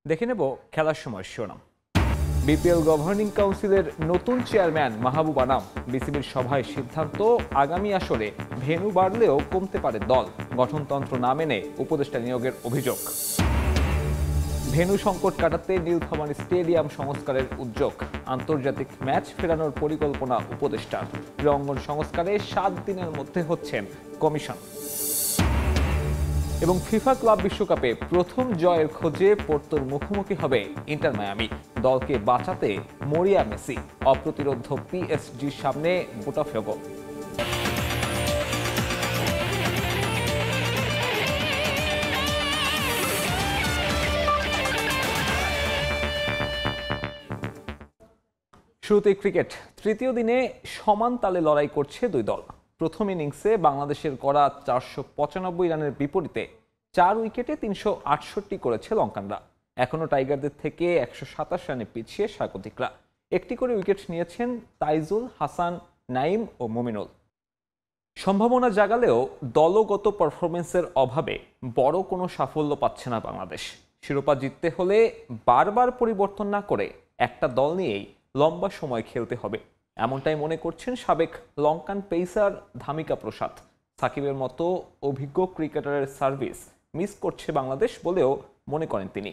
দেখে নেব খেলার সময় শিরোনাম। বিপিএল গভর্নিং কাউন্সিলের নতুন চেয়ারম্যান মাহবুব আনাম বিসিবির সভায় সিদ্ধান্ত, আগামী আসরে ভেন্যু বাড়লেও কমতে পারে দল, গঠনতন্ত্র না মেনে উপদেষ্টা নিয়োগের অভিযোগ। ভেন্যু সংকট কাটাতে নীলফামারী স্টেডিয়াম সংস্কারের উদ্যোগ, আন্তর্জাতিক ম্যাচ ফেরানোর পরিকল্পনা উপদেষ্টার। ক্রীড়াঙ্গন সংস্কারে 7 দিনের মধ্যে হচ্ছেন কমিশন। এবং ফিফা ক্লাব বিশ্বকাপে প্রথম জয়ের খোঁজে পোর্তোর মুখোমুখি হবে ইন্টার মায়ামি। দলকে বাঁচাতে মরিয়া মেসি, অপ্রতিরোধ্য পিএসজির সামনে বোটাফেগো। শুরুতে ক্রিকেট। তৃতীয় দিনে সমান তালে লড়াই করছে দুই দল। প্রথম ইনিংসে বাংলাদেশের করা 495 রানের বিপরীতে 4 উইকেটে 368 করেছে লঙ্কানরা। এখনও টাইগারদের থেকে 127 রানে পিছিয়ে স্বাগতিকরা। একটি করে উইকেট নিয়েছেন তাইজুল হাসান, নাইম ও মুমিনুল। সম্ভাবনা জাগালেও দলগত পারফরমেন্সের অভাবে বড় কোনো সাফল্য পাচ্ছে না বাংলাদেশ। শিরোপা জিততে হলে বারবার পরিবর্তন না করে একটা দল নিয়েই লম্বা সময় খেলতে হবে, এমনটাই মনে করছেন সাবেক লঙ্কান পেসার ধামিকা প্রসাদ। সাকিবের মতো অভিজ্ঞ ক্রিকেটারের সার্ভিস মিস করছে বাংলাদেশ বলেও মনে করেন তিনি।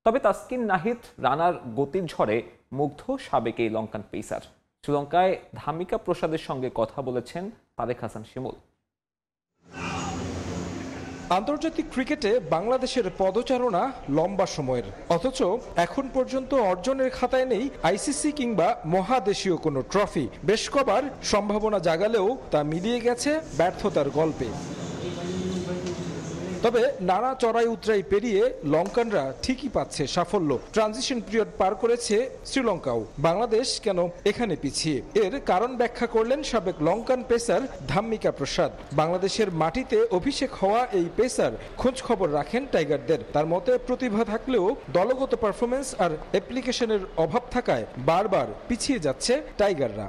তবে তাসকিন, নাহিদ, রানার গতির ঝড়ে মুগ্ধ সাবেক এই লঙ্কান পেসার। শ্রীলঙ্কায় ধামিকা প্রসাদের সঙ্গে কথা বলেছেন তারেক হাসান শিমুল। আন্তর্জাতিক ক্রিকেটে বাংলাদেশের পদচারণা লম্বা সময়ের, অথচ এখন পর্যন্ত অর্জনের খাতায় নেই আইসিসি কিংবা মহাদেশীয় কোনো ট্রফি। বেশ কবার সম্ভাবনা জাগালেও তা মিলিয়ে গেছে ব্যর্থতার গল্পে। তবে নানা চড়াই উতরাই পেরিয়ে লঙ্কানরা ঠিকই পাচ্ছে সাফল্য। ট্রানজিশন পিরিয়ড পার করেছে শ্রীলঙ্কাও। বাংলাদেশ কেন এখানে পিছিয়ে? এর কারণ ব্যাখ্যা করলেন সাবেক লঙ্কান পেসার ধামিকা প্রসাদ। বাংলাদেশের মাটিতে অভিষেক হওয়া এই পেসার খোঁজ খবর রাখেন টাইগারদের। তার মতে প্রতিভা থাকলেও দলগত পারফরমেন্স আর অ্যাপ্লিকেশনের অভাব থাকায় বারবার পিছিয়ে যাচ্ছে টাইগাররা।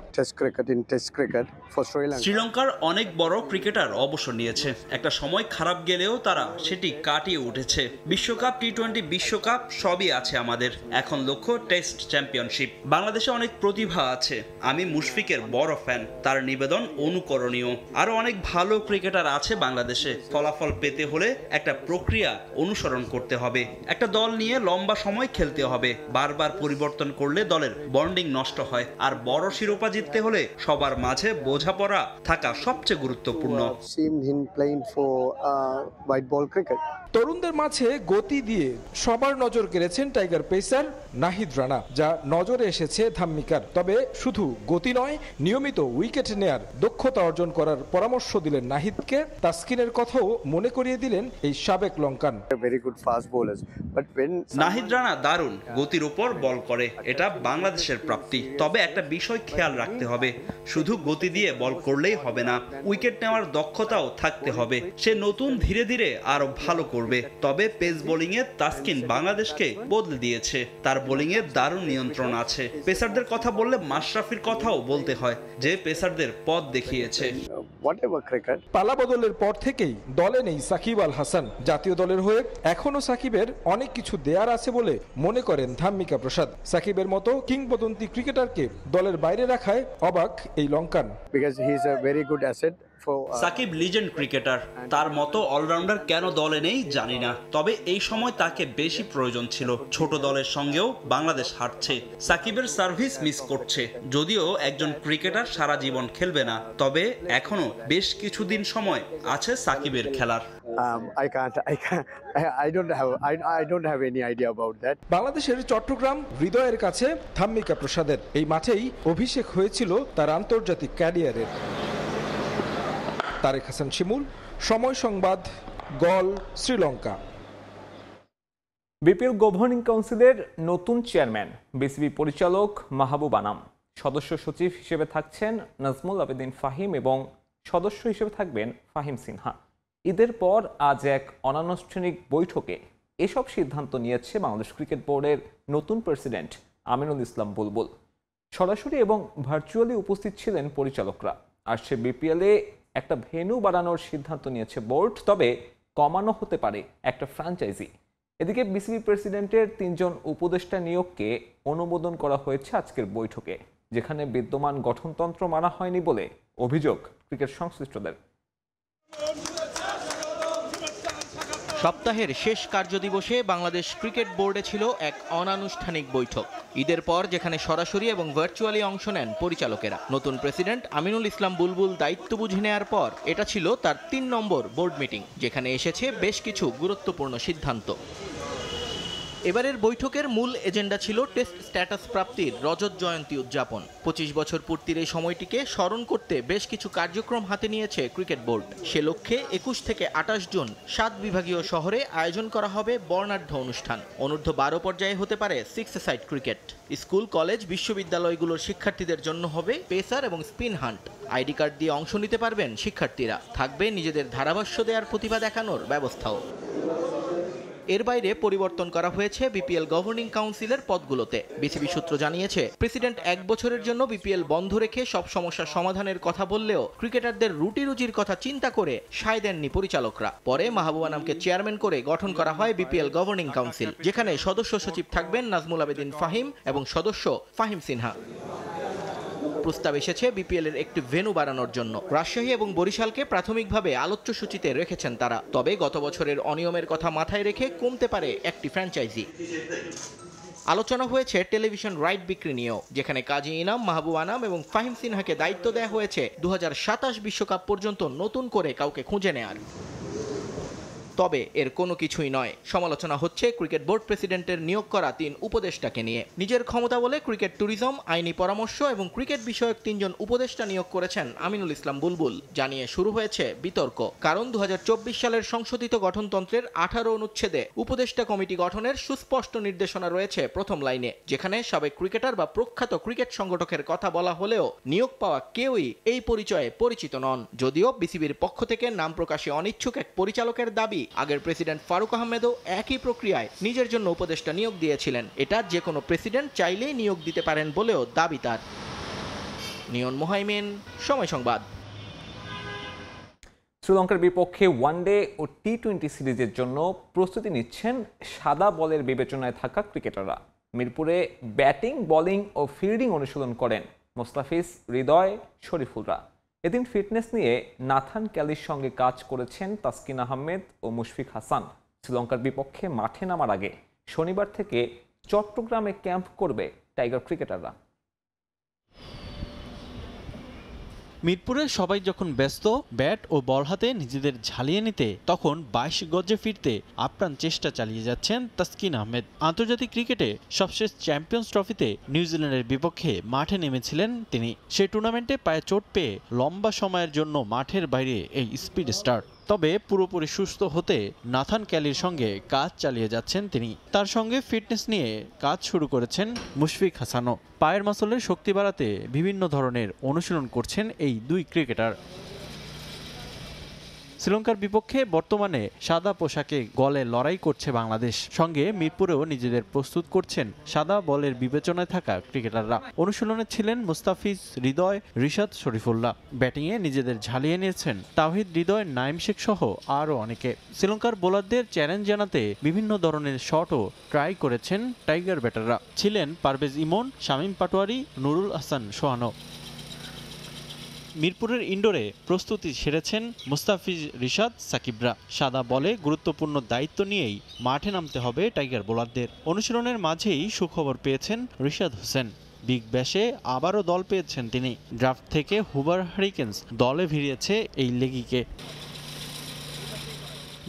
শ্রীলঙ্কার অনেক বড় ক্রিকেটার অবসর নিয়েছে। একটা সময় খারাপ গেলেও তারা সেটি কাটিয়ে উঠেছে। বিশ্বকাপ, টি-20 বিশ্বকাপ সবই আছে আমাদের। এখন লক্ষ্য টেস্ট চ্যাম্পিয়নশিপ। বাংলাদেশে অনেক প্রতিভা আছে। আমি মুশফিকের বড় ফ্যান, তার নিবেদন অনুকরণীয়। আরো অনেক ভালো ক্রিকেটার আছে বাংলাদেশে। ফলাফল পেতে হলে একটা প্রক্রিয়া অনুসরণ করতে হবে। একটা দল নিয়ে লম্বা সময় খেলতে হবে। বারবার পরিবর্তন করলে দলের বন্ডিং নষ্ট হয়। আর বড় শিরোপা জিততে হলে সবার মাঝে বোঝাপড়া থাকা সবচেয়ে গুরুত্বপূর্ণ। তরুণদের মাঝে গতি দিয়ে সবার নজর কেড়েছেন টাইগার পেসার নাহিদ রানা, যা নজরে এসেছে ধাম্মিকার। তবে শুধু গতি নয়, নিয়মিত উইকেট নেয়ার দক্ষতা অর্জন করার পরামর্শ দিলেন নাহিদকে। তাসকিনের কথাও মনে করিয়ে দিলেন এই সাবেক লঙ্কান। নাহিদ রানা দারুণ গতির উপর বল করে, এটা বাংলাদেশের প্রাপ্তি। তবে একটা বিষয় খেয়াল রাখতে হবে, শুধু গতি দিয়ে বল করলেই হবে না, উইকেট নেওয়ার দক্ষতাও থাকতে হবে। সে নতুন, ধীরে ধীরে আরো ভালো করবে। তবে পেস বোলিং এ তাসকিন বাংলাদেশকে বদলে দিয়েছে। তার বোলিং এ দারুণ নিয়ন্ত্রণ আছে। পেসারদের কথা বললে মাশরাফির কথাও বলতে হয়, যে পেসারদের পথ দেখিয়েছে। পালা বদলের পর থেকেই দলে নেই সাকিব আল হাসান। জাতীয় দলের হয়ে এখনো সাকিবের অনেক কিছু দেয়ার আছে বলে মনে করেন ধাম্মিকা প্রসাদ। সাকিবের মতো কিংবদন্তি ক্রিকেটারকে দলের বাইরে রাখায় অবাক এই লঙ্কান। সাকিব লিজেন্ড ক্রিকেটার, তার মতো অলরাউন্ডার কেন দলে নেই জানি না। তবে এই সময় তাকে বেশি প্রয়োজন ছিল। ছোট দলের সঙ্গেও বাংলাদেশ হারছে। সাকিবের সার্ভিস মিস করছে। যদিও একজন ক্রিকেটার সারা জীবন খেলবে না, তবে এখনো বেশ কিছুদিন সময় আছে সাকিবের খেলার। বাংলাদেশের চট্টগ্রাম হৃদয়ের কাছে ধাম্মিকা প্রসাদের। এই মাঠেই অভিষেক হয়েছিল তার আন্তর্জাতিক ক্যারিয়ারের। তারেক হাসান শিমুল, সময় সংবাদ, গল, শ্রীলঙ্কা। বিপিএল গভর্নিং কাউন্সিলের নতুন চেয়ারম্যান বিসিবি পরিচালক মাহবুব আনাম। সদস্য সচিব হিসেবে থাকছেন নাজমুল আবেদিন ফাহিম এবং সদস্য হিসেবে থাকবেন ফাহিম সিনহা। ঈদের পর আজ এক অনানুষ্ঠানিক বৈঠকে এসব সিদ্ধান্ত নিয়েছে বাংলাদেশ ক্রিকেট বোর্ডের নতুন প্রেসিডেন্ট আমিনুল ইসলাম বুলবুল। সরাসরি এবং ভার্চুয়ালি উপস্থিত ছিলেন পরিচালকরা। আসছে বিপিএলে একটা ভেন্যু বাড়ানোর সিদ্ধান্ত নিয়েছে বোর্ড, তবে কমানো হতে পারে একটা ফ্র্যাঞ্চাইজি। এদিকে বিসিবি প্রেসিডেন্টের 3 জন উপদেষ্টা নিয়োগকে অনুমোদন করা হয়েছে আজকের বৈঠকে, যেখানে বিদ্যমান গঠনতন্ত্র মানা হয়নি বলে অভিযোগ ক্রিকেট সংশ্লিষ্টদের। সপ্তাহের শেষ কার্যদিবসে বাংলাদেশ ক্রিকেট বোর্ডে ছিল এক অনানুষ্ঠানিক বৈঠক। ঈদের পর যেখানে সরাসরি এবং ভার্চুয়ালি অংশ নেন পরিচালকেরা। নতুন প্রেসিডেন্ট আমিনুল ইসলাম বুলবুল দায়িত্ব বুঝে নেওয়ার পর এটা ছিল তার 3 নম্বর বোর্ড মিটিং, যেখানে এসেছে বেশ কিছু গুরুত্বপূর্ণ সিদ্ধান্ত। এবারের বৈঠকের মূল এজেন্ডা ছিল টেস্ট স্ট্যাটাস প্রাপ্তির রজত জয়ন্তী উদযাপন। 25 বছর পূর্তির এই সময়টিকে স্মরণ করতে বেশ কিছু কার্যক্রম হাতে নিয়েছে ক্রিকেট বোর্ড। সে লক্ষ্যে 21 থেকে 28 জুন 7 বিভাগীয় শহরে আয়োজন করা হবে বর্ণাঢ্য অনুষ্ঠান। অনূর্ধ্ব 12 পর্যায়ে হতে পারে 6-a-সাইড ক্রিকেট। স্কুল, কলেজ, বিশ্ববিদ্যালয়গুলোর শিক্ষার্থীদের জন্য হবে পেসার এবং স্পিন হান্ট। আইডি কার্ড দিয়ে অংশ নিতে পারবেন শিক্ষার্থীরা। থাকবে নিজেদের ধারাভাষ্য দেওয়ার প্রতিভা দেখানোর ব্যবস্থাও। এর বাইরে পরিবর্তন করা হয়েছে বিপিএল গভর্নিং কাউন্সিলের পদগুলোতে। বিসিবি সূত্র জানিয়েছে, প্রেসিডেন্ট 1 বছরের জন্য বিপিএল বন্ধ রেখে সব সমস্যার সমাধানের কথা বললেও ক্রিকেটারদের রুটি রুজির কথা চিন্তা করে সায় দেননি পরিচালকরা। পরে মাহবুব আনামকে চেয়ারম্যান করে গঠন করা হয় বিপিএল গভর্নিং কাউন্সিল, যেখানে সদস্য সচিব থাকবেন নাজমুল আবেদিন ফাহিম এবং সদস্য ফাহিম সিনহা। প্রস্তাব এসেছে বিপিএল এর একটি ভেন্যু বাড়ানোর জন্য। রাজশাহী এবং বরিশালকে প্রাথমিকভাবে আলোচ্য সূচিতে রেখেছেন তারা। তবে গত বছরের অনিয়মের কথা মাথায় রেখে কমতে পারে একটি ফ্র্যাঞ্চাইজি। আলোচনা হয়েছে টেলিভিশন রাইট বিক্রি নিয়েও, যেখানে কাজী ইনাম, মাহবুব আনাম এবং ফাহিম সিনহাকে দায়িত্ব দেওয়া হয়েছে 2027 বিশ্বকাপ পর্যন্ত নতুন করে কাউকে খুঁজে নেয়ার। তবে এর কোনো কিছুই নয়। সমালোচনা হচ্ছে ক্রিকেট বোর্ড প্রেসিডেন্টের নিয়োগ করা 3 উপদেষ্টাকে নিয়ে। নিজের ক্ষমতা বলে ক্রিকেট ট্যুরিজম, আইনি পরামর্শ এবং ক্রিকেট বিষয়ক 3 জন উপদেষ্টা নিয়োগ করেছেন আমিনুল ইসলাম বুলবুল। জানিয়ে শুরু হয়েছে বিতর্ক, কারণ 2024 সালের সংশোধিত গঠনতন্ত্রের 18 অনুচ্ছেদে উপদেষ্টা কমিটি গঠনের সুস্পষ্ট নির্দেশনা রয়েছে প্রথম লাইনে, যেখানে সাবেক ক্রিকেটার বা প্রখ্যাত ক্রিকেট সংগঠকের কথা বলা হলেও নিয়োগ পাওয়া কেউই এই পরিচয়ে পরিচিত নন। যদিও বিসিবির পক্ষ থেকে নাম প্রকাশে অনিচ্ছুক এক পরিচালকের দাবি, আগের প্রেসিডেন্ট ফারুক আহমেদও একই প্রক্রিয়ায় নিজের জন্য উপদেষ্টা নিয়োগ দিয়েছিলেন। এটা যে কোনো প্রেসিডেন্ট চাইলেই নিয়োগ দিতে পারেন বলেও দাবি তার। নিয়ন মোহাইমিন, সময় সংবাদ। শ্রীলঙ্কার বিপক্ষে ওয়ানডে ও টি-20 সিরিজের জন্য প্রস্তুতি নিচ্ছেন সাদা বলের বিবেচনায় থাকা ক্রিকেটাররা। মিরপুরে ব্যাটিং, বোলিং ও ফিল্ডিং অনুশীলন করেন মোস্তাফিজ, হৃদয়, শরীফুলরা। এদিন ফিটনেস নিয়ে নাথান ক্যালির সঙ্গে কাজ করেছেন তাসকিন আহমেদ ও মুশফিক হাসান। শ্রীলঙ্কার বিপক্ষে মাঠে নামার আগে শনিবার থেকে চট্টগ্রামে ক্যাম্প করবে টাইগার ক্রিকেটাররা। মিরপুরের সবাই যখন ব্যস্ত ব্যাট ও বল হাতে নিজেদের ঝালিয়ে নিতে, তখন 22 গজে ফিরতে আপ্রাণ চেষ্টা চালিয়ে যাচ্ছেন তাসকিন আহমেদ। আন্তর্জাতিক ক্রিকেটে সবশেষ চ্যাম্পিয়ন্স ট্রফিতে নিউজিল্যান্ডের বিপক্ষে মাঠে নেমেছিলেন তিনি। সেই টুর্নামেন্টে পায়ে চোট পেয়ে লম্বা সময়ের জন্য মাঠের বাইরে এই স্পিড স্টার। তবে পুরোপুরি সুস্থ হতে নাথান ক্যালির সঙ্গে কাজ চালিয়ে যাচ্ছেন তিনি। তার সঙ্গে ফিটনেস নিয়ে কাজ শুরু করেছেন মুশফিক হাসানও। পায়ের মাসলের শক্তি বাড়াতে বিভিন্ন ধরনের অনুশীলন করছেন এই 2 ক্রিকেটার। শ্রীলঙ্কার বিপক্ষে বর্তমানে সাদা পোশাকে গলে লড়াই করছে বাংলাদেশ। সঙ্গে মিরপুরেও নিজেদের প্রস্তুত করছেন সাদা বলের বিবেচনায় থাকা ক্রিকেটাররা। অনুশীলনে ছিলেন মুস্তাফিজ, হৃদয়, রিশাদ, শরীফুল্লাহ। ব্যাটিংয়ে নিজেদের ঝালিয়ে নিয়েছেন তাওহিদ, হৃদয়, নাইম শেখ সহ আরও অনেকে। শ্রীলঙ্কার বোলারদের চ্যালেঞ্জ জানাতে বিভিন্ন ধরনের শটও ট্রাই করেছেন টাইগার ব্যাটাররা। ছিলেন পারভেজ ইমন, শামীম পাটোয়ারি, নুরুল হাসান সোহানো। মিরপুরের ইনডোরে প্রস্তুতি সেরেছেন মুস্তাফিজ, রিশাদ, সাকিবরা। সাদা বলে গুরুত্বপূর্ণ দায়িত্ব নিয়েই মাঠে নামতে হবে টাইগার বোলারদের। অনুশীলনের মাঝেই সুখবর পেয়েছেন রিশাদ হোসেন। বিগ ব্যাশে আবারও দল পেয়েছেন তিনি। ড্রাফট থেকে হুবার হারিকেন্স দলে ভিড়িয়েছে এই লেগিকে।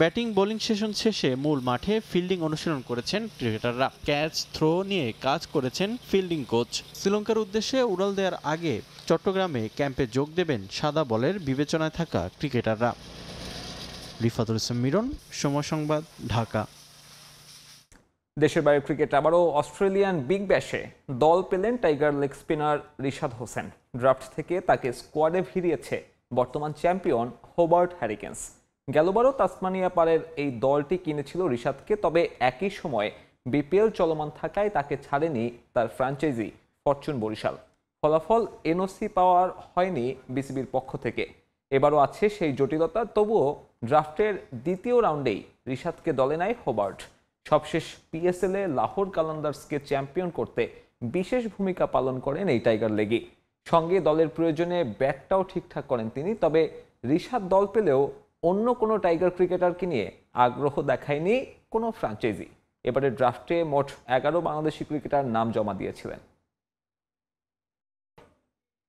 ব্যাটিং বোলিং সেশন শেষে মূল মাঠে ফিল্ডিং অনুশীলন করেছেন ক্রিকেটাররা। ক্যাচ, থ্রো নিয়ে কাজ করেছেন ফিল্ডিং কোচ। শ্রীলঙ্কার উদ্দেশ্যে উড়াল দেওয়ার আগে চট্টগ্রামে ক্যাম্পে যোগ দেবেন সাদা বলের বিবেচনায় থাকা ক্রিকেটাররা। রিফাতুল ইসলাম মিরন, সময় সংবাদ, ঢাকা। দেশের বাইরে ক্রিকেট আবারও অস্ট্রেলিয়ান বিগ ব্যাশে দল পেলেন tiger leg spinner Rishad Hossain. Draft থেকে তাকে স্কোয়াডে ভিড়িয়েছে বর্তমান চ্যাম্পিয়ন হোবার্ট হ্যারিকেন্স। গেলবারও তাসমানিয়া পারের এই দলটি কিনেছিল রিশাদকে, তবে একই সময়ে বিপিএল চলমান থাকায় তাকে ছাড়েনি তার ফ্র্যাঞ্চাইজি ফরচুন বরিশাল। ফলাফল এনওসি পাওয়ার হয়নি বিসিবির পক্ষ থেকে। এবারও আছে সেই জটিলতা। তবুও ড্রাফটের দ্বিতীয় রাউন্ডেই রিশাদকে দলে নেয় হোবার্ট। সবশেষ পিএসএল এ লাহোর কালান্দার্সকে চ্যাম্পিয়ন করতে বিশেষ ভূমিকা পালন করেন এই টাইগার লেগি। সঙ্গে দলের প্রয়োজনে ব্যাটটাও ঠিকঠাক করেন তিনি। তবে রিশাদ দল পেলেও অন্য কোনো টাইগার ক্রিকেটারকে নিয়ে আগ্রহ দেখায়নি কোনো ফ্র্যাঞ্চাইজি। এবারে ড্রাফটে মোট 11 বাংলাদেশি ক্রিকেটার নাম জমা দিয়েছিলেন।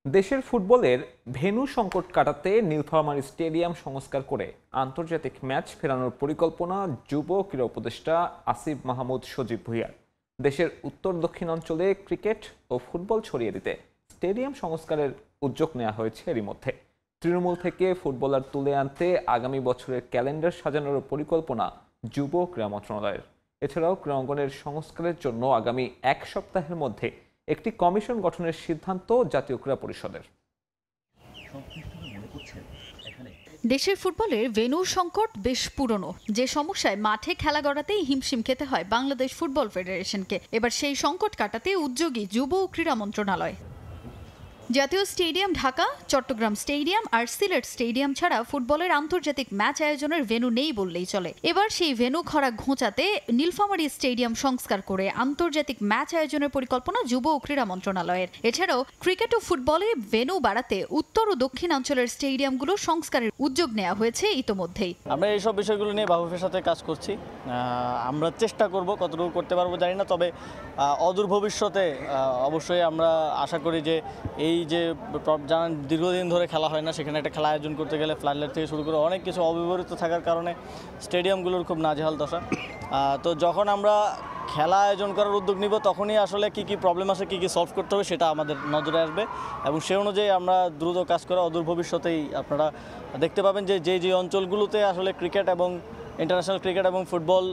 দেশের ফুটবলের ভেন্যু সংকট কাটাতে নীলফামারী স্টেডিয়াম সংস্কার করে আন্তর্জাতিক ম্যাচ ফেরানোর পরিকল্পনা যুব ক্রীড়া উপদেষ্টা আসিফ মাহমুদ সজীব ভুঁইয়ার। দেশের উত্তর দক্ষিণাঞ্চলে ক্রিকেট ও ফুটবল ছড়িয়ে দিতে স্টেডিয়াম সংস্কারের উদ্যোগ নেওয়া হয়েছে এরই মধ্যে। তৃণমূল থেকে ফুটবলার তুলে আনতে আগামী বছরের ক্যালেন্ডার সাজানোর পরিকল্পনা যুব ক্রীড়া মন্ত্রণালয়ের। এছাড়াও ক্রীড়াঙ্গনের সংস্কারের জন্য আগামী 1 সপ্তাহের মধ্যে একটি কমিশন গঠনের সিদ্ধান্ত জাতীয় ক্রীড়া পরিষদের। দেশের ফুটবলের ভেন্যু সংকট বেশ পুরনো, যে সমস্যায় মাঠে খেলা গড়াতেই হিমশিম খেতে হয় বাংলাদেশ ফুটবল ফেডারেশনকে। এবার সেই সংকট কাটাতে উদ্যোগী যুব ও ক্রীড়া মন্ত্রণালয়। জাতীয় স্টেডিয়াম ঢাকা, চট্টগ্রাম স্টেডিয়াম আর সিলেট স্টেডিয়াম ছাড়া ফুটবলের আন্তর্জাতিক ম্যাচ আয়োজনের ভেন্যু নেই বললেই চলে। এবার সেই ভেন্যু খরা ঘোচাতে নীলফামারী স্টেডিয়াম সংস্কার করে আন্তর্জাতিক ম্যাচ আয়োজনের পরিকল্পনা যুব ও ক্রীড়া মন্ত্রণালয়ের। এছাড়াও ক্রিকেট ও ফুটবলে ভেন্যু বাড়াতে উত্তর ও দক্ষিণাঞ্চলের স্টেডিয়ামগুলো সংস্কারের উদ্যোগ নেওয়া হয়েছে ইতোমধ্যেই। আমরা এইসব বিষয়গুলো নিয়ে বাফুফের সাথে কাজ করছি। আমরা চেষ্টা করব, কতটুকু করতে পারবো জানি না, তবে অদূর ভবিষ্যতে অবশ্যই আমরা আশা করি যে এই যে জানান দীর্ঘদিন ধরে খেলা হয় না, সেখানে একটা খেলা আয়োজন করতে গেলে ফ্লাডলাইট থেকে শুরু করে অনেক কিছু অব্যবহৃত থাকার কারণে স্টেডিয়ামগুলোর খুব নাজেহাল দশা। তো যখন আমরা খেলা আয়োজন করার উদ্যোগ নিব তখনই আসলে কি কি প্রবলেম আছে, কি কি সলভ করতে হবে সেটা আমাদের নজরে আসবে এবং সে অনুযায়ী আমরা দ্রুত কাজ করে অদূর ভবিষ্যতেই আপনারা দেখতে পাবেন যে যে অঞ্চলগুলোতে আসলে ক্রিকেট এবং ইন্টারন্যাশনাল ক্রিকেট এবং ফুটবল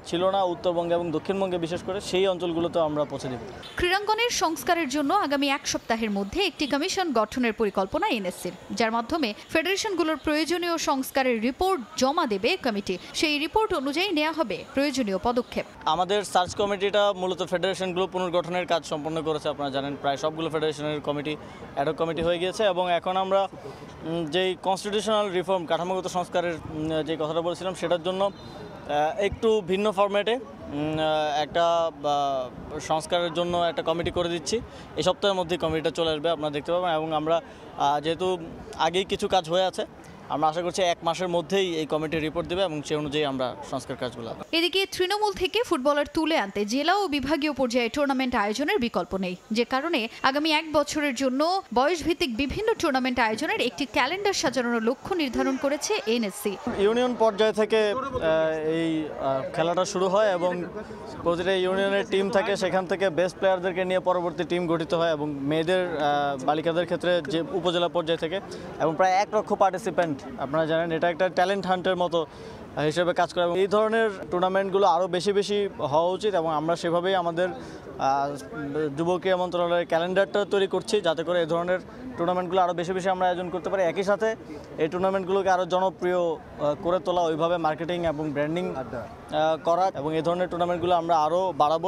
ছিল না উত্তরবঙ্গে এবং দক্ষিণবঙ্গে বিশেষ করে, সেই অঞ্চলগুলোতে আমরা পৌঁছে দেব। ক্রীড়াঙ্গনের সংস্কারের জন্য আগামী 1 সপ্তাহের মধ্যে একটি কমিশন গঠনের পরিকল্পনা এনএসসির, যার মাধ্যমে ফেডারেশনগুলোর প্রয়োজনীয় সংস্কারের রিপোর্ট জমা দেবে কমিটি। সেই রিপোর্ট অনুযায়ী নেওয়া হবে প্রয়োজনীয় পদক্ষেপ। আমাদের সার্চ কমিটিটা মূলত ফেডারেশনগুলো পুনর্গঠনের কাজ সম্পন্ন করেছে। আপনারা জানেন প্রায় সবগুলো ফেডারেশনের কমিটি অ্যাডহক কমিটি হয়ে গিয়েছে এবং এখন আমরা যেই কনস্টিটিউশনাল রিফর্ম, কাঠামোগত সংস্কারের যে কথাটা বলেছিলাম সেটার জন্য একটু ভিন্ন ফরম্যাটে একটা সংস্কারের জন্য একটা কমিটি করে দিচ্ছি। এই সপ্তাহের মধ্যেই কমিটিটা চলে আসবে, আপনারা দেখতে পাবেন। এবং আমরা যেহেতু আগেই কিছু কাজ হয়ে আছে, আমরা আশা করছি 1 মাসের মধ্যেই এই কমিটি রিপোর্ট দেবে এবং সেই অনুযায়ী আমরা সংস্কার কাজগুলো। এদিকে তৃণমূল থেকে ফুটবলার তুলে আনতে জেলা ও বিভাগীয় পর্যায়ে টুর্নামেন্ট আয়োজনের বিকল্প নেই, যে কারণে আগামী 1 বছরের জন্য বয়সভিত্তিক বিভিন্ন টুর্নামেন্ট আয়োজনের একটি ক্যালেন্ডার সাজানোর লক্ষ্য নির্ধারণ করেছে এনএসসি। ইউনিয়ন পর্যায় থেকে এই খেলাটা শুরু হয় এবং প্রতিটা ইউনিয়নের টিম থাকে, সেখান থেকে বেস্ট প্লেয়ারদেরকে নিয়ে পরবর্তী টিম গঠিত হয় এবং মেয়েদের বালিকাদের ক্ষেত্রে যে উপজেলা পর্যায় থেকে এবং প্রায় 1 লক্ষ পার্টিসিপেন্ট। আপনারা জানেন এটা একটা ট্যালেন্ট হান্টের মতো হিসেবে কাজ করে এবং এই ধরনের টুর্নামেন্টগুলো আরও বেশি হওয়া উচিত এবং আমরা সেভাবেই আমাদের যুব ক্রীড়া মন্ত্রণালয়ের ক্যালেন্ডারটা তৈরি করছি, যাতে করে এই ধরনের টুর্নামেন্টগুলো আরও বেশি আমরা আয়োজন করতে পারি। একই সাথে এই টুর্নামেন্টগুলোকে আরও জনপ্রিয় করে তোলা, ওইভাবে মার্কেটিং এবং ব্র্যান্ডিং করা এবং এই ধরনের টুর্নামেন্টগুলো আমরা আরও বাড়াবো,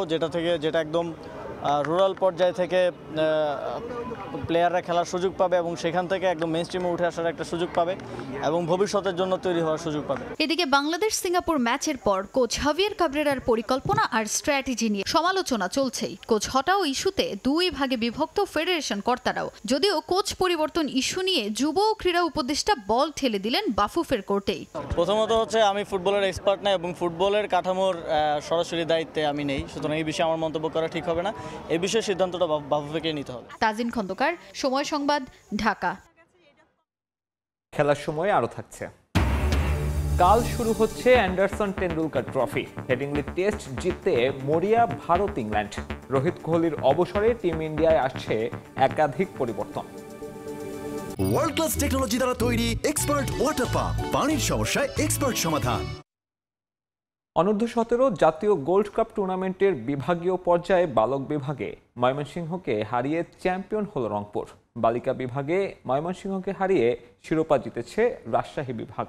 যেটা একদম রুরাল পর্যায় থেকে প্লেয়াররা খেলার সুযোগ পাবে এবং সেখান থেকে একদম মেইন স্ট্রিমে উঠে আসার একটা সুযোগ পাবে এবং ভবিষ্যতের জন্য তৈরি হওয়ার সুযোগ পাবে। এদিকে বাংলাদেশ সিঙ্গাপুর ম্যাচের পর কোচ হাভিয়ার কাবরেরার পরিকল্পনা আর স্ট্র্যাটেজি নিয়ে সমালোচনা চলছেই। কোচ হটাও ইস্যুতে 2 ভাগে বিভক্ত ফেডারেশন কর্তারাও। যদিও কোচ পরিবর্তন ইস্যু নিয়ে যুব ও ক্রীড়া উপদেষ্টা বল ঠেলে দিলেন বাফুফের কোর্টেই। প্রথমত হচ্ছে আমি ফুটবলের এক্সপার্ট না এবং ফুটবলের কাঠামোর সরাসরি দায়িত্বে আমি নেই, সুতরাং এই বিষয়ে আমার মন্তব্য করা ঠিক হবে না। এই বিষয়ে সিদ্ধান্তটা বাফুফেকে নিতে হবে। তাজিন খন্দকার, সময় সংবাদ, ঢাকা। খেলার সময় আরো থাকছে। কাল শুরু হচ্ছে Anderson Tendulkar trophy. Headingley test জিততে মরিয়া ভারত ইংল্যান্ড। রোহিত কোহলির অবসরে টিম ইন্ডিয়ায় আসছে একাধিক পরিবর্তন। ওয়ার্ল্ড ক্লাস টেকনোলজি দ্বারা তৈরি এক্সপার্ট ওয়াটার পাম্প, পানির সমস্যায় এক্সপার্ট সমাধান। অনূর্ধ্ব-17 জাতীয় গোল্ড কাপ টুর্নামেন্টের বিভাগীয় পর্যায়ে বালক বিভাগে ময়মনসিংহকে হারিয়ে চ্যাম্পিয়ন হল রংপুর। বালিকা বিভাগে ময়মনসিংহকে হারিয়ে শিরোপা জিতেছে রাজশাহী বিভাগ।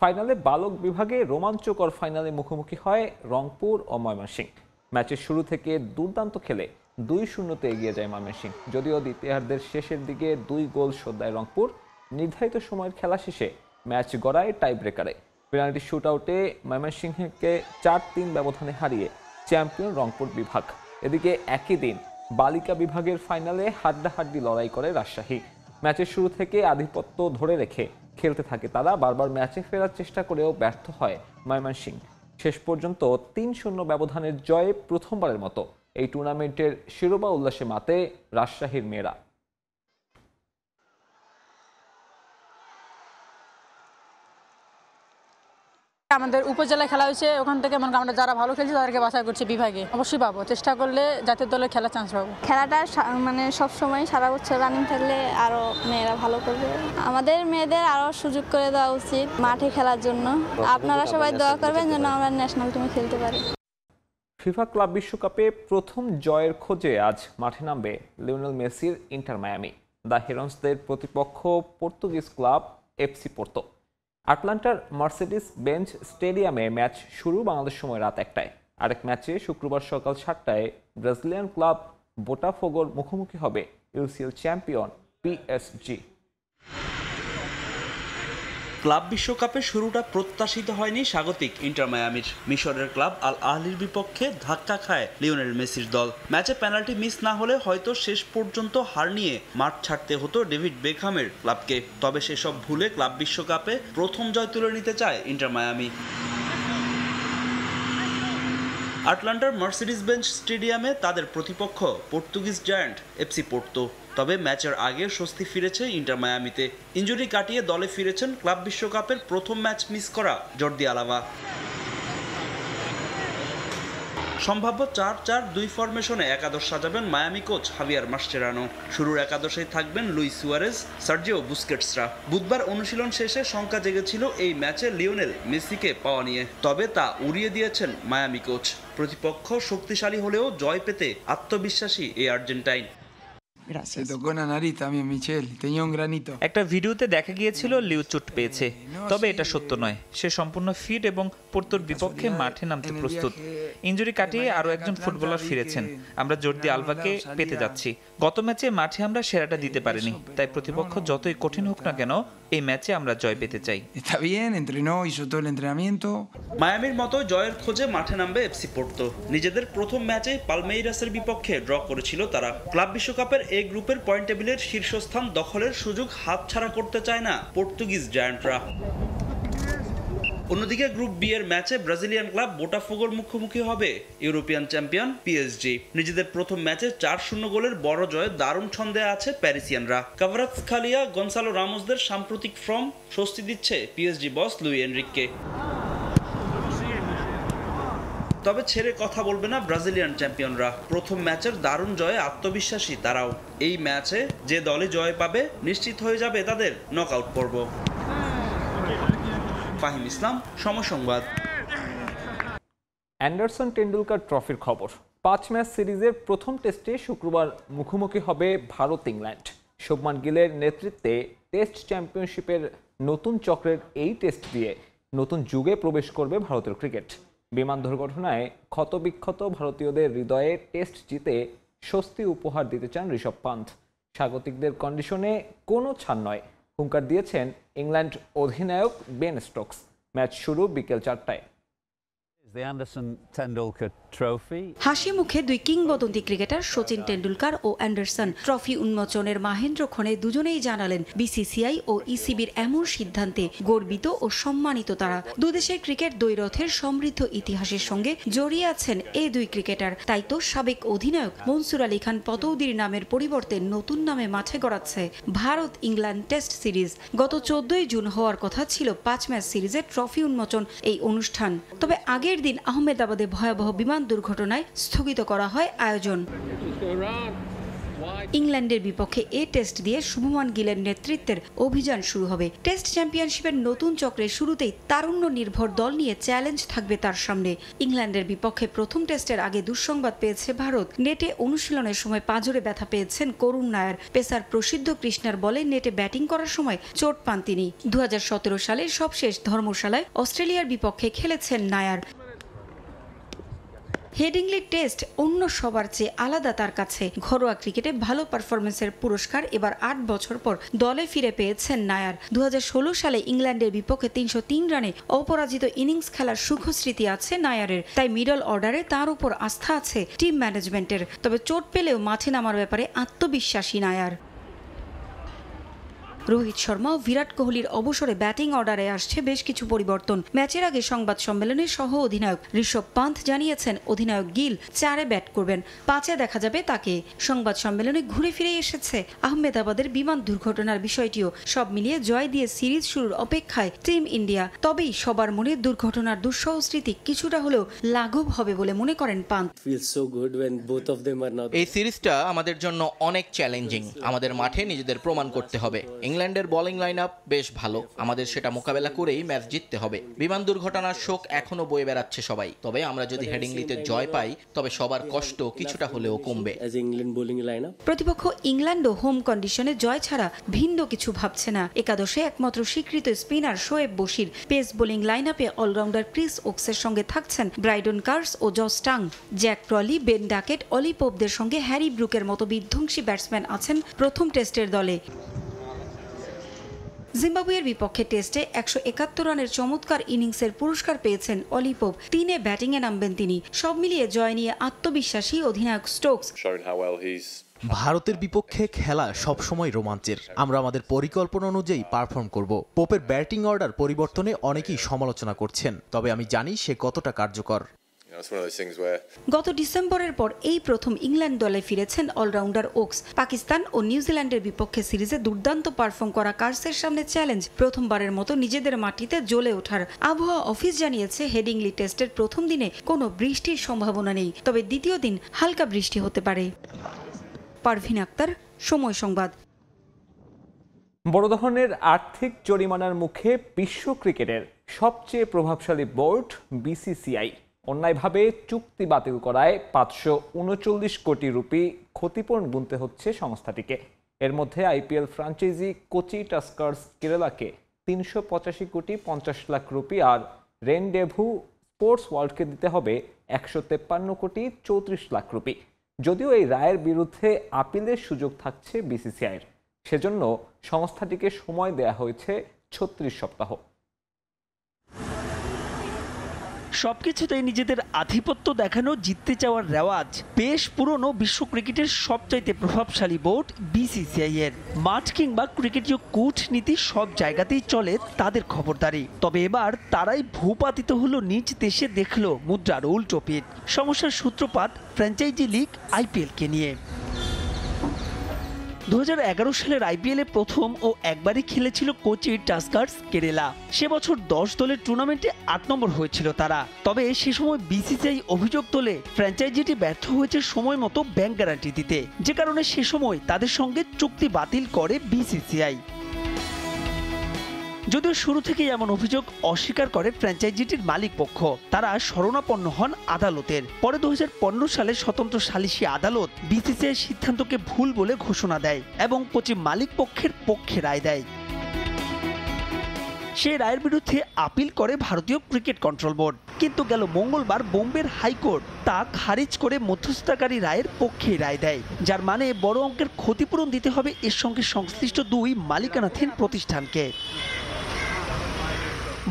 ফাইনালে বালক বিভাগে রোমাঞ্চকর ফাইনালে মুখোমুখি হয় রংপুর ও ময়মনসিংহ। ম্যাচের শুরু থেকে দুর্দান্ত খেলে 2-0 এগিয়ে যায় ময়মনসিংহ। যদিও দ্বিতীয়ার্ধের শেষের দিকে 2 গোল শোধ দেয় রংপুর। নির্ধারিত সময়ের খেলা শেষে ম্যাচ গড়ায় টাই ব্রেকারে। পেনাল্টি শুটআউটে ময়মনসিংহকে 4-3 ব্যবধানে হারিয়ে চ্যাম্পিয়ন রংপুর বিভাগ। এদিকে একই দিন বালিকা বিভাগের ফাইনালে হাড্ডাহাড্ডি লড়াই করে রাজশাহী। ম্যাচের শুরু থেকে আধিপত্য ধরে রেখে খেলতে থাকে তারা। বারবার ম্যাচে ফেরার চেষ্টা করেও ব্যর্থ হয় ময়মনসিংহ। শেষ পর্যন্ত 3-0 ব্যবধানের জয়ে প্রথমবারের মতো এই টুর্নামেন্টের শিরোপা উল্লাসে মাতে রাজশাহীর মেয়েরা। আমাদের উপজেলায় খেলা হয়েছে, ওখান থেকে মনে আমরা যারা ভালো খেলছি তাদেরকে বাছাই করছি বিভাগে। অবশ্যই পাবো, চেষ্টা করলে জাতীয় দলের খেলার চান্স পাবো। খেলাটা মানে সবসময় সারা বছর রানিং থাকলে আরো মেয়েরা ভালো করবে। আমাদের মেয়েদের আরো সুযোগ করে দেওয়া উচিত মাঠে খেলার জন্য। আপনারা সবাই দোয়া করবেন যেন আমরা ন্যাশনাল টিমে খেলতে পারি। ফিফা ক্লাব বিশ্বকাপে প্রথম জয়ের খোঁজে আজ মাঠে নামবে লিওনেল মেসির ইন্টার মায়ামি। দ্য হেরন্সদের প্রতিপক্ষ পর্তুগিজ ক্লাব এফসি পোর্তো। আটলান্টার মার্সেডিস বেঞ্চ স্টেডিয়ামে ম্যাচ শুরু বাংলাদেশ সময় রাত 1টায়। আরেক ম্যাচে শুক্রবার সকাল 7টায় ব্রাজিলিয়ান ক্লাব বোটাফোগোর মুখোমুখি হবে ইউসিএল চ্যাম্পিয়ন পিএসজি। ক্লাব বিশ্বকাপের শুরুটা প্রত্যাশিত হয়নি স্বাগতিক ইন্টার মায়ামির। মিশরের ক্লাব আল আহলির বিপক্ষে ধাক্কা খায় লিওনেল মেসির দল। ম্যাচে পেনাল্টি মিস না হলে হয়তো শেষ পর্যন্ত হার নিয়ে মাঠ ছাড়তে হতো ডেভিড বেকহামের ক্লাবকে। তবে সেসব ভুলে ক্লাব বিশ্বকাপে প্রথম জয় তুলে নিতে চায় ইন্টার মায়ামি। আটলান্টার মার্সেডিস বেঞ্চ স্টেডিয়ামে তাদের প্রতিপক্ষ পর্তুগিজ জায়ান্ট এফসি পোর্তো। তবে ম্যাচের আগে স্বস্তি ফিরেছে ইন্টার মায়ামিতে। ইনজুরি কাটিয়ে দলে ফিরেছেন ক্লাব বিশ্বকাপের প্রথম ম্যাচ মিস করা জর্দি আলভা। সম্ভাব্য 4-4-2 ফরমেশনে একাদশ সাজাবেন মায়ামি কোচ হাভিয়ার মাস্টেরানো। শুরুর একাদশেই থাকবেন লুইস সুয়ারেজ, সার্জিও বুস্কেটসরা। বুধবার অনুশীলন শেষে শঙ্কা জেগেছিল এই ম্যাচে লিওনেল মেসিকে পাওয়া নিয়ে, তবে তা উড়িয়ে দিয়েছেন মায়ামি কোচ। প্রতিপক্ষ শক্তিশালী হলেও জয় পেতে আত্মবিশ্বাসী এই আর্জেন্টাইন। একটা ভিডিওতে দেখা গিয়েছিল লিও চোট পেয়েছে, তবে এটা সত্য নয়। সে সম্পূর্ণ ফিট এবং পোর্তোর বিপক্ষে মাঠে নামতে প্রস্তুত। ইনজুরি কাটিয়ে আরও একজন ফুটবলার ফিরেছেন। আমরা জর্দি আলভাকে পেতে যাচ্ছি। গত ম্যাচে মাঠে আমরা সেরাটা দিতে পারিনি, তাই প্রতিপক্ষ যতই কঠিন হোক না কেন এই ম্যাচে আমরা জয় পেতে চাই। মায়ামির মতো জয়ের খোঁজে মাঠে নামবে এফসি পোর্তো। নিজেদের প্রথম ম্যাচে পালমেইরাসের বিপক্ষে ড্র করেছিল তারা। ক্লাব বিশ্বকাপের এ গ্রুপের পয়েন্ট টেবিলের শীর্ষস্থান দখলের সুযোগ হাতছাড়া করতে চায় না পর্তুগিজ জায়ান্টরা। অন্যদিকে গ্রুপ বি এর ম্যাচে ব্রাজিলিয়ান ক্লাব বোটাফোগোর মুখোমুখি হবে ইউরোপিয়ান চ্যাম্পিয়ন পিএসজি। নিজেদের প্রথম ম্যাচে 4-0 গোলের বড় জয়ে দারুণ ছন্দে আছে প্যারিসিয়ানরা। কাভারাৎসখালিয়া, গনসালো রামোসদের সাম্প্রতিক ফর্ম স্বস্তি দিচ্ছে পিএসজি বস লুই এনরিককে। তবে ছেড়ে কথা বলবে না ব্রাজিলিয়ান চ্যাম্পিয়নরা। প্রথম ম্যাচের দারুণ জয়ে আত্মবিশ্বাসী তারাও। এই ম্যাচে যে দলে জয় পাবে নিশ্চিত হয়ে যাবে তাদের নকআউট পর্ব। ফাহিম ইসলাম, সময় সংবাদ। অ্যান্ডারসন টেন্ডুলকার ট্রফির খবর। 5 ম্যাচ সিরিজের প্রথম টেস্টে শুক্রবার মুখোমুখি হবে ভারত ইংল্যান্ড। শুভমান গিলের নেতৃত্বে টেস্ট চ্যাম্পিয়নশিপের নতুন চক্রের এই টেস্ট দিয়ে নতুন যুগে প্রবেশ করবে ভারতের ক্রিকেট। বিমান দুর্ঘটনায় ক্ষতবিক্ষত ভারতীয়দের হৃদয়ে টেস্ট জিতে স্বস্তি উপহার দিতে চান ঋষভ পান্থ। স্বাগতিকদের কন্ডিশনে কোনো ছাড় নয়, হুঙ্কার দিয়েছেন ইংল্যান্ড অধিনায়ক বেন স্টোকস। ম্যাচ শুরু বিকেল 4টায়। হাসি মুখে দুই কিংবদন্তি ক্রিকেটার সচিন টেন্ডুলকার ও অ্যান্ডারসন ট্রফি উন্মোচনের মাহেন্দ্রক্ষণে দুজনেই জানালেন বিসিসিআই ও ইসিবির এমন সিদ্ধান্তে গর্বিত ও সম্মানিত তারা। দুদেশের ক্রিকেট দ্বৈরথের সমৃদ্ধ ইতিহাসের সঙ্গে জড়িয়ে আছেন এই দুই ক্রিকেটার। তাই তো সাবেক অধিনায়ক মনসুর আলী খান পতৌদির নামের পরিবর্তে নতুন নামে মাঠে গড়াচ্ছে ভারত ইংল্যান্ড টেস্ট সিরিজ। গত 14 জুন হওয়ার কথা ছিল 5 ম্যাচ সিরিজের ট্রফি উন্মোচন এই অনুষ্ঠান, তবে আগের দিন আহমেদাবাদে ভয়াবহ বিমান দুর্ঘটনায় স্থগিত করা হয় আয়োজন। ইংল্যান্ডের বিপক্ষে এ টেস্ট দিয়ে শুভমান গিলের নেতৃত্বের অভিযান শুরু হবে। টেস্ট চ্যাম্পিয়নশিপের নতুন চক্রের শুরুতেই তারুণ্য নির্ভর দল নিয়ে চ্যালেঞ্জ থাকবে তার সামনে। ইংল্যান্ডের বিপক্ষে প্রথম টেস্টের আগে দুঃসংবাদ পেয়েছে ভারত। নেটে অনুশীলনের সময় পাঁজরে ব্যথা পেয়েছেন করুণ নায়ার। পেসার প্রসিদ্ধ কৃষ্ণার বলে নেটে ব্যাটিং করার সময় চোট পান তিনি। 2017 সালের সবশেষ ধর্মশালায় অস্ট্রেলিয়ার বিপক্ষে খেলেছেন নায়ার। হেডিংলি টেস্ট অন্য সবার চেয়ে আলাদা তার কাছে। ঘরোয়া ক্রিকেটে ভালো পারফরমেন্সের পুরস্কার এবার 8 বছর পর দলে ফিরে পেয়েছেন নায়ার। 2016 সালে ইংল্যান্ডের বিপক্ষে 303 রানে অপরাজিত ইনিংস খেলার সুখস্মৃতি আছে নায়ারের, তাই মিডল অর্ডারে তার উপর আস্থা আছে টিম ম্যানেজমেন্টের। তবে চোট পেলেও মাঠে নামার ব্যাপারে আত্মবিশ্বাসী নায়ার। রোহিত শর্মা ও বিরাট কোহলির অবসরে ব্যাটিং অর্ডারে আসছে বেশ কিছু পরিবর্তন। ম্যাচের আগে সংবাদ সম্মেলনে সহ অধিনায়ক ঋষভ পান্থ জানিয়েছেন অধিনায়ক গিল 4-এ ব্যাট করবেন, 5-এ দেখা যাবে তাকে। সংবাদ সম্মেলনে ঘুরে ফিরে এসেছে আহমেদাবাদের বিমান দুর্ঘটনার বিষয়টিও। সব মিলিয়ে জয় দিয়ে সিরিজ শুরুর অপেক্ষায় টিম ইন্ডিয়া। তবেই সবার মনে দুর্ঘটনার দুঃসহ স্মৃতি কিছুটা হলেও লাঘব হবে বলে মনে করেন পান্থ। এই সিরিজটা আমাদের জন্য অনেক চ্যালেঞ্জিং। আমাদের মাঠে নিজেদের প্রমাণ করতে হবে। ইংল্যান্ডের বোলিং লাইন আপ বেশ ভালো, আমাদের সেটা মোকাবেলা করেই ম্যাচ জিততে হবে। বিমান দুর্ঘটনার শোক এখনো বয়ে বেড়াচ্ছে সবাই, তবে আমরা যদি হেডিংলিতে জয় পাই তবে সবার কষ্ট কিছুটা হলেও কমবে। প্রতিপক্ষ ইংল্যান্ডও হোম কন্ডিশনে জয় ছাড়া ভিন্ন কিছু ভাবছে না। একাদশে একমাত্র স্বীকৃত spinner Shoaib Bashir. Pace bowling line আপে অলরাউন্ডার ক্রিস ওকসের সঙ্গে থাকছেন ব্রাইডন কার্স ও Josh Tongue. Zak Crawley, Ben Duckett, Ollie পোপদের সঙ্গে হ্যারি ব্রুকের মতো বিধ্বংসী ব্যাটসম্যান আছেন প্রথম টেস্টের দলে। জিম্বাবুয়ের বিপক্ষে টেস্টে 171 রানের চমৎকার ইনিংসের পুরস্কার পেয়েছেন অলি পোপ। 3-এ ব্যাটিংয়ে নামবেন তিনি। সব মিলিয়ে জয় নিয়ে আত্মবিশ্বাসী অধিনায়ক স্টোকস। ভারতের বিপক্ষে খেলা সবসময় রোমাঞ্চের। আমরা আমাদের পরিকল্পনা অনুযায়ী পারফর্ম করব। পোপের ব্যাটিং অর্ডার পরিবর্তনে অনেকেই সমালোচনা করছেন, তবে আমি জানি সে কতটা কার্যকর। গত ডিসেম্বরের পর এই প্রথম ইংল্যান্ড দলে ফিরেছেন অলরাউন্ডার ওকস। পাকিস্তান ও নিউজিল্যান্ডের বিপক্ষে সিরিজে দুর্দান্ত পারফর্ম করা কার্সের সামনে চ্যালেঞ্জ প্রথমবারের মতো নিজেদের মাটিতে জ্বলে ওঠার। আবহাওয়া অফিস জানিয়েছে হেডিংলি টেস্টের প্রথম দিনে কোনো বৃষ্টির সম্ভাবনা নেই, তবে দ্বিতীয় দিন হালকা বৃষ্টি হতে পারে। পারভিন আক্তার, সময় সংবাদ। বড় ধরনের আর্থিক জরিমানার মুখে বিশ্ব ক্রিকেটের সবচেয়ে প্রভাবশালী বোর্ড বিসিসিআই অন্যায়ভাবে চুক্তি বাতিল করায় 539 কোটি রুপি ক্ষতিপূরণ গুনতে হচ্ছে সংস্থাটিকে। এর মধ্যে আইপিএল ফ্র্যাঞ্চাইজি কোচি টাস্কার্স কেরালাকে 385 কোটি 50 লাখ রুপি আর রেনডেভু স্পোর্টস ওয়ার্ল্ডকে দিতে হবে 153 কোটি 34 লাখ রুপি। যদিও এই রায়ের বিরুদ্ধে আপিলের সুযোগ থাকছে বিসিসিআইয়ের, সেজন্য সংস্থাটিকে সময় দেয়া হয়েছে 36 সপ্তাহ। সবকিছুতেই নিজেদের আধিপত্য দেখানো, জিততে চাওয়ার রেওয়াজ বেশ পুরনো বিশ্ব ক্রিকেটের সবচাইতে প্রভাবশালী বোর্ড বিসিসিআই এর। মাঠ কিংবা ক্রিকেটীয় কূটনীতি সব জায়গাতেই চলে তাদের খবরদারি। তবে এবার তারাই ভূপাতিত হলো নিজ দেশে, দেখলো মুদ্রার উল্টো পিঠ। সমস্যার সূত্রপাত ফ্র্যাঞ্চাইজি লিগ আইপিএলকে নিয়ে। 2011 সালের আইপিএলে প্রথম ও একবারই খেলেছিল কোচি টাস্কার্স কেরালা। সে বছর 10 দলের টুর্নামেন্টে 8 নম্বর হয়েছিল তারা। তবে সে সময় বিসিসিআই অভিযোগ তোলে ফ্র্যাঞ্চাইজিটি ব্যর্থ হয়েছে সময় মতো ব্যাংক গ্যারান্টি দিতে, যে কারণে সে সময় তাদের সঙ্গে চুক্তি বাতিল করে বিসিসিআই। যদিও শুরু থেকেই এমন অভিযোগ অস্বীকার করে ফ্র্যাঞ্চাইজিটির মালিক পক্ষ। তারা শরণাপন্ন হন আদালতের। পরে 2015 সালে স্বতন্ত্র সালিসি আদালত বিসিসিআই সিদ্ধান্তকে ভুল বলে ঘোষণা দেয় এবং কোচি মালিক পক্ষের পক্ষে রায় দেয়। সেই রায়ের বিরুদ্ধে আপিল করে ভারতীয় ক্রিকেট কন্ট্রোল বোর্ড, কিন্তু গেল মঙ্গলবার বোম্বের হাইকোর্ট তা খারিজ করে মধ্যস্থতাকারী রায়ের পক্ষেই রায় দেয়, যার মানে বড় অঙ্কের ক্ষতিপূরণ দিতে হবে এর সঙ্গে সংশ্লিষ্ট 2 মালিকানাধীন প্রতিষ্ঠানকে।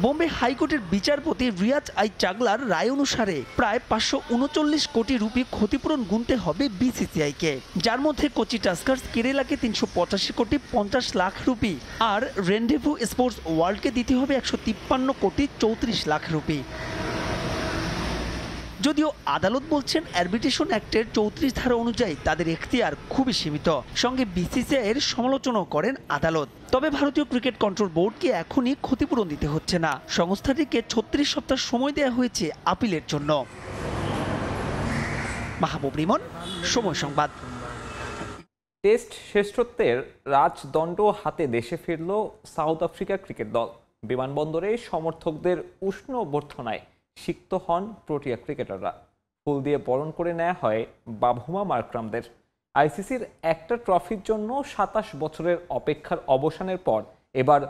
বোম্বে হাইকোর্টের বিচারপতি রিয়াজ আই চাগলার রায় অনুসারে প্রায় 539 কোটি রুপি ক্ষতিপূরণ গুনতে হবে বিসিসিআইকে, যার মধ্যে কোচি টাস্কার্স কেরালাকে 385 কোটি 50 লাখ রুপি আর রেনডেভু স্পোর্টস ওয়ার্ল্ডকে দিতে হবে 153 কোটি 34 লাখ রুপি। যদিও আদালত বলছেন আরবিট্রেশন অ্যাক্টের 34 ধারা অনুযায়ী তাদের এখতিয়ার খুবই সীমিত। সঙ্গে বিসিসিআই এর সমালোচনাও করেন আদালত। তবে ভারতীয় ক্রিকেট কন্ট্রোল বোর্ডকে এখনই ক্ষতিপূরণ দিতে হচ্ছে না। সংস্থাটিকে 36 সপ্তাহ সময় দেওয়া হয়েছে আপিলের জন্য। মাহবুব রিমন, সময় সংবাদ। টেস্ট শ্রেষ্ঠত্বের রাজদণ্ড হাতে দেশে ফিরল সাউথ আফ্রিকা ক্রিকেট দল। বিমানবন্দরে সমর্থকদের উষ্ণ অভ্যর্থনায় সিক্ত হন প্রোটিয়া ক্রিকেটাররা। ফুল দিয়ে বরণ করে নেওয়া হয় বাভুমা মার্করামদের। আইসিসির একটা ট্রফির জন্য 27 বছরের অপেক্ষার অবসানের পর এবার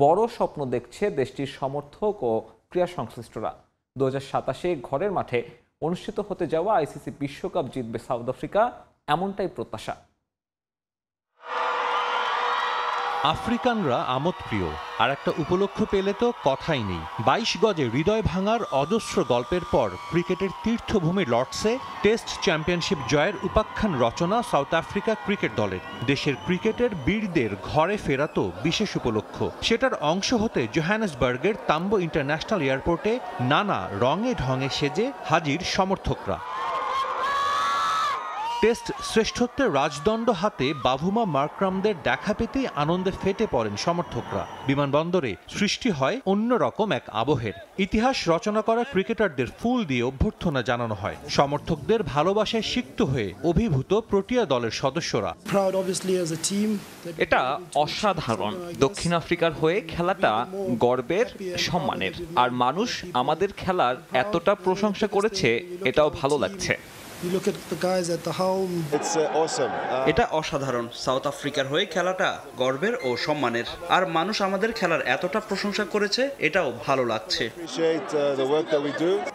বড় স্বপ্ন দেখছে দেশটির সমর্থক ও ক্রীড়া সংশ্লিষ্টরা। 2027 ঘরের মাঠে অনুষ্ঠিত হতে যাওয়া আইসিসি বিশ্বকাপ জিতবে সাউথ আফ্রিকা, এমনটাই প্রত্যাশা। আফ্রিকানরা আমোদ প্রিয়, আর একটা উপলক্ষ পেলে তো কথাই নেই। 22 গজে হৃদয় ভাঙার অজস্র গল্পের পর ক্রিকেটের তীর্থভূমি লর্ডসে টেস্ট চ্যাম্পিয়নশিপ জয়ের উপাখ্যান রচনা সাউথ আফ্রিকা ক্রিকেট দলের। দেশের ক্রিকেটের বীরদের ঘরে ফেরা তো বিশেষ উপলক্ষ। সেটার অংশ হতে জোহানেসবার্গের তাম্বো ইন্টারন্যাশনাল এয়ারপোর্টে নানা রঙে ঢঙে সেজে হাজির সমর্থকরা। টেস্ট শ্রেষ্ঠত্বের রাজদণ্ড হাতে বাভুমা মার্করামদের দেখা পেতেই আনন্দে ফেটে পড়েন সমর্থকরা। বিমানবন্দরে সৃষ্টি হয় অন্যরকম এক আবহের। ইতিহাস রচনা করা ক্রিকেটারদের ফুল দিয়ে অভ্যর্থনা জানানো হয়। সমর্থকদের ভালোবাসায় সিক্ত হয়ে অভিভূত প্রোটিয়া দলের সদস্যরা। এটা অসাধারণ। দক্ষিণ আফ্রিকার হয়ে খেলাটা গর্বের, সম্মানের। আর মানুষ আমাদের খেলার এতটা প্রশংসা করেছে, এটাও ভালো লাগছে। এটা অসাধারণ। সাউথ আফ্রিকার হয়ে খেলাটা গর্বের ও সম্মানের। আর মানুষ আমাদের খেলার এতটা প্রশংসা করেছে, এটাও ভালো লাগছে।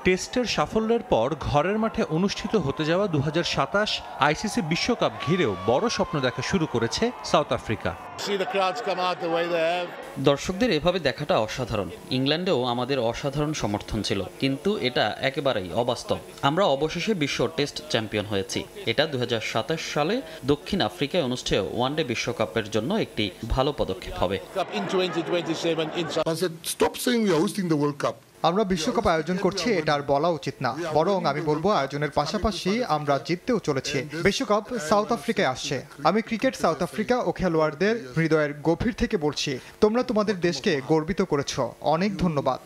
টেস্টের সাফল্যের পর ঘরের মাঠে অনুষ্ঠিত হতে যাওয়া 2027 আইসিসি বিশ্বকাপ ঘিরেও বড় স্বপ্ন দেখা শুরু করেছে সাউথ আফ্রিকা। দর্শকদের এভাবে দেখাটা অসাধারণ। ইংল্যান্ডেও আমাদের অসাধারণ সমর্থন ছিল, কিন্তু এটা একেবারেই অবাস্তব। আমরা অবশেষে বিশ্ব টেস্ট চ্যাম্পিয়ন হয়েছি। এটা 2027 সালে দক্ষিণ আফ্রিকায় অনুষ্ঠেয় ওয়ানডে বিশ্বকাপের জন্য একটি ভালো পদক্ষেপ হবে। আমরা বিশ্বকাপ আয়োজন করছি, এটা আর বলা উচিত না। বরং আমি বলবো আয়োজনের পাশাপাশি আমরা জিততেও চলেছি। বিশ্বকাপ সাউথ আফ্রিকায় আসছে। আমি ক্রিকেট সাউথ আফ্রিকা ও খেলোয়াড়দের হৃদয়ের গভীর থেকে বলছি, তোমরা তোমাদের দেশকে গর্বিত করেছো। অনেক ধন্যবাদ।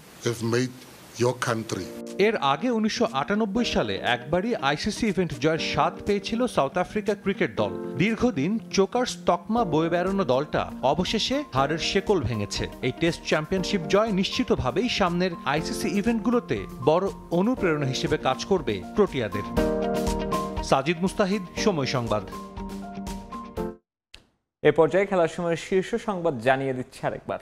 এর আগে 1998 সালে একবারই আইসিসি ইভেন্ট জয়ের স্বাদ পেয়েছিল সাউথ আফ্রিকা ক্রিকেট দল। দীর্ঘদিন চোকার্স তকমা বয়ে বেড়ানো দলটা অবশেষে হারের শেকল ভেঙেছে। এই টেস্ট চ্যাম্পিয়নশিপ জয় নিশ্চিতভাবেই সামনের আইসিসি ইভেন্টগুলোতে বড় অনুপ্রেরণা হিসেবে কাজ করবে প্রোটিয়াদের। সাজিদ মুস্তাহিদ, সময় সংবাদ। এ পর্যায়ে খেলার সময়ের শীর্ষ সংবাদ জানিয়ে দিচ্ছে আরেকবার।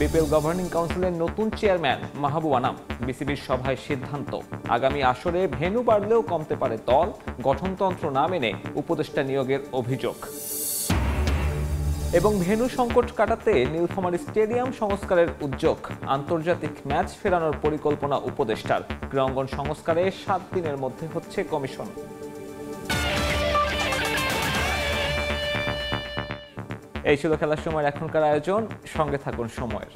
বিপিএল গভর্নিং কাউন্সিলের নতুন চেয়ারম্যান মাহবুব আনাম। বিসিবির সভায় সিদ্ধান্ত, আগামী আসরে ভেন্যু বাড়লেও কমতে পারে দল। গঠনতন্ত্র না মেনে উপদেষ্টা নিয়োগের অভিযোগ। এবং ভেন্যু সংকট কাটাতে নীলফামারী স্টেডিয়াম সংস্কারের উদ্যোগ। আন্তর্জাতিক ম্যাচ ফেরানোর পরিকল্পনা উপদেষ্টার। ক্রীড়াঙ্গন সংস্কারে 7 দিনের মধ্যে হচ্ছে কমিশন। এই ছিল খেলার সময়ের এখনকার আয়োজন। সঙ্গে থাকুন সময়ের।